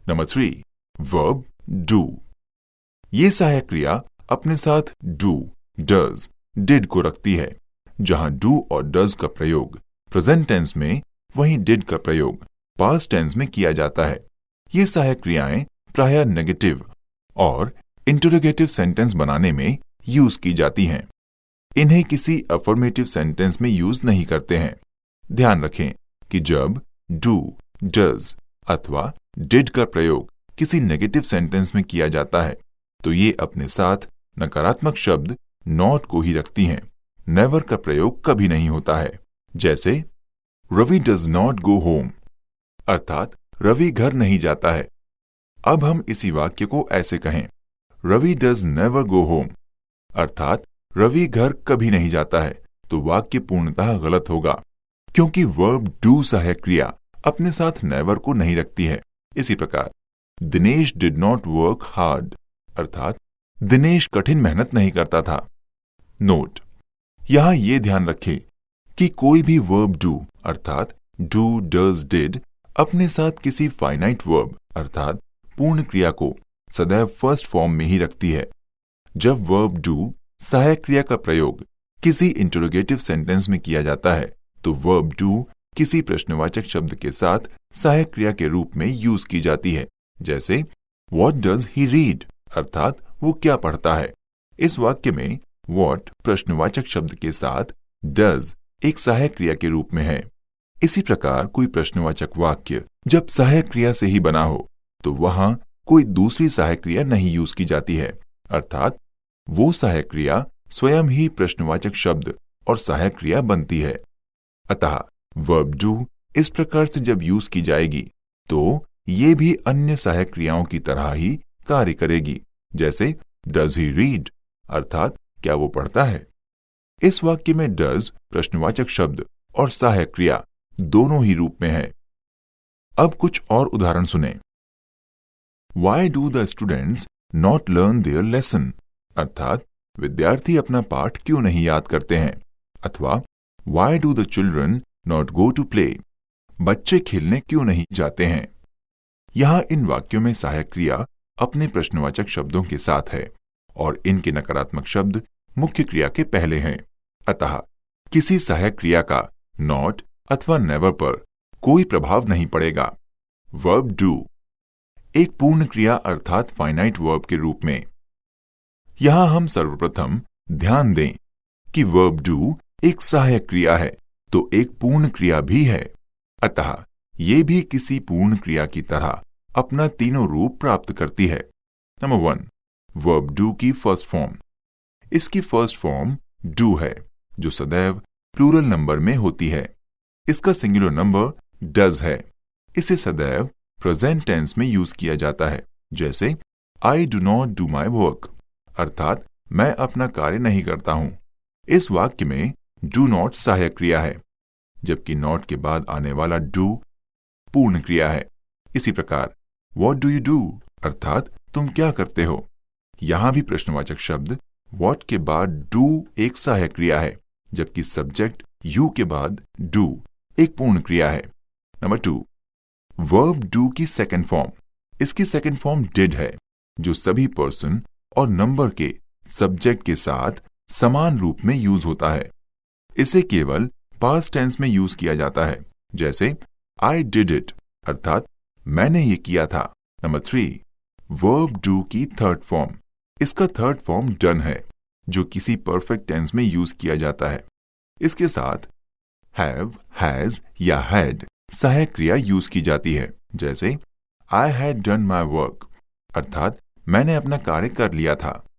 Number 3, verb do. ये सहायक क्रिया अपने साथ डू, डज, डिड को रखती है। जहां डू और डज का प्रयोग प्रेजेंट टेंस में, वहीं डिड का प्रयोग पास्ट टेंस में किया जाता है। ये सहायक क्रियाएं प्रायः नेगेटिव और इंटरोगेटिव सेंटेंस बनाने में यूज की जाती हैं। इन्हें किसी अफर्मेटिव सेंटेंस में यूज नहीं करते हैं। ध्यान रखें कि जब डू, डज अथवा डिड का प्रयोग किसी नेगेटिव सेंटेंस में किया जाता है तो ये अपने साथ नकारात्मक शब्द नॉट को ही रखती हैं। नेवर का प्रयोग कभी नहीं होता है। जैसे Ravi does not go home, अर्थात रवि घर नहीं जाता है। अब हम इसी वाक्य को ऐसे कहें, Ravi does never go home, अर्थात रवि घर कभी नहीं जाता है, तो वाक्य पूर्णतः गलत होगा, क्योंकि वर्ब डू सहायक क्रिया अपने साथ नेवर को नहीं रखती है। इसी प्रकार Dinesh did not work hard, अर्थात दिनेश कठिन मेहनत नहीं करता था। नोट, यहां ये ध्यान रखें कि कोई भी वर्ब डू अर्थात डू, डज, डिड अपने साथ किसी फाइनाइट वर्ब अर्थात पूर्ण क्रिया को सदैव फर्स्ट फॉर्म में ही रखती है। जब वर्ब डू सहायक क्रिया का प्रयोग किसी इंटरोगेटिव सेंटेंस में किया जाता है तो वर्ब डू किसी प्रश्नवाचक शब्द के साथ सहायक क्रिया के रूप में यूज की जाती है। जैसे व्हाट डज ही रीड, अर्थात वो क्या पढ़ता है। इस वाक्य में व्हाट प्रश्नवाचक शब्द के साथ डज एक सहायक क्रिया के रूप में है। इसी प्रकार कोई प्रश्नवाचक वाक्य जब सहायक क्रिया से ही बना हो तो वहां कोई दूसरी सहायक क्रिया नहीं यूज की जाती है, अर्थात वो सहायक क्रिया स्वयं ही प्रश्नवाचक शब्द और सहायक क्रिया बनती है। अतः वर्ब डू इस प्रकार से जब यूज की जाएगी तो ये भी अन्य सहायक क्रियाओं की तरह ही कार्य करेगी। जैसे डज ही रीड, अर्थात क्या वो पढ़ता है। इस वाक्य में डज प्रश्नवाचक शब्द और सहायक क्रिया दोनों ही रूप में है। अब कुछ और उदाहरण सुनें। Why do the students not learn their lesson, अर्थात विद्यार्थी अपना पाठ क्यों नहीं याद करते हैं। अथवा Why do the children not go to play, बच्चे खेलने क्यों नहीं जाते हैं। यहां इन वाक्यों में सहायक क्रिया अपने प्रश्नवाचक शब्दों के साथ है और इनके नकारात्मक शब्द मुख्य क्रिया के पहले हैं। अतः किसी सहायक क्रिया का नॉट अथवा नेवर पर कोई प्रभाव नहीं पड़ेगा। वर्ब डू एक पूर्ण क्रिया अर्थात फाइनाइट वर्ब के रूप में। यहां हम सर्वप्रथम ध्यान दें कि वर्ब डू एक सहायक क्रिया है तो एक पूर्ण क्रिया भी है। अतः ये भी किसी पूर्ण क्रिया की तरह अपना तीनों रूप प्राप्त करती है। नंबर 1, वर्ब डू की फर्स्ट फॉर्म। इसकी फर्स्ट फॉर्म डू है जो सदैव प्लूरल नंबर में होती है। इसका सिंगुलर नंबर डज है। इसे सदैव प्रेजेंट टेंस में यूज किया जाता है। जैसे I do not do my work, अर्थात मैं अपना कार्य नहीं करता हूं। इस वाक्य में डू नॉट सहायक क्रिया है जबकि नॉट के बाद आने वाला डू पूर्ण क्रिया है। इसी प्रकार व्हाट डू यू डू, अर्थात तुम क्या करते हो। यहां भी प्रश्नवाचक शब्द व्हाट के बाद डू एक सहायक क्रिया है जबकि सब्जेक्ट यू के बाद डू एक पूर्ण क्रिया है। नंबर 2, वर्ब डू की सेकंड फॉर्म। इसकी सेकंड फॉर्म डिड है जो सभी पर्सन और नंबर के सब्जेक्ट के साथ समान रूप में यूज होता है। इसे केवल पास्ट टेंस में यूज किया जाता है। जैसे आई डिड इट, अर्थात मैंने ये किया था। नंबर 3, वर्ब डू की थर्ड फॉर्म। इसका थर्ड फॉर्म डन है जो किसी परफेक्ट टेंस में यूज किया जाता है। इसके साथ हैव, हैज या हैड सहायक क्रिया यूज की जाती है। जैसे I had done my work, अर्थात मैंने अपना कार्य कर लिया था।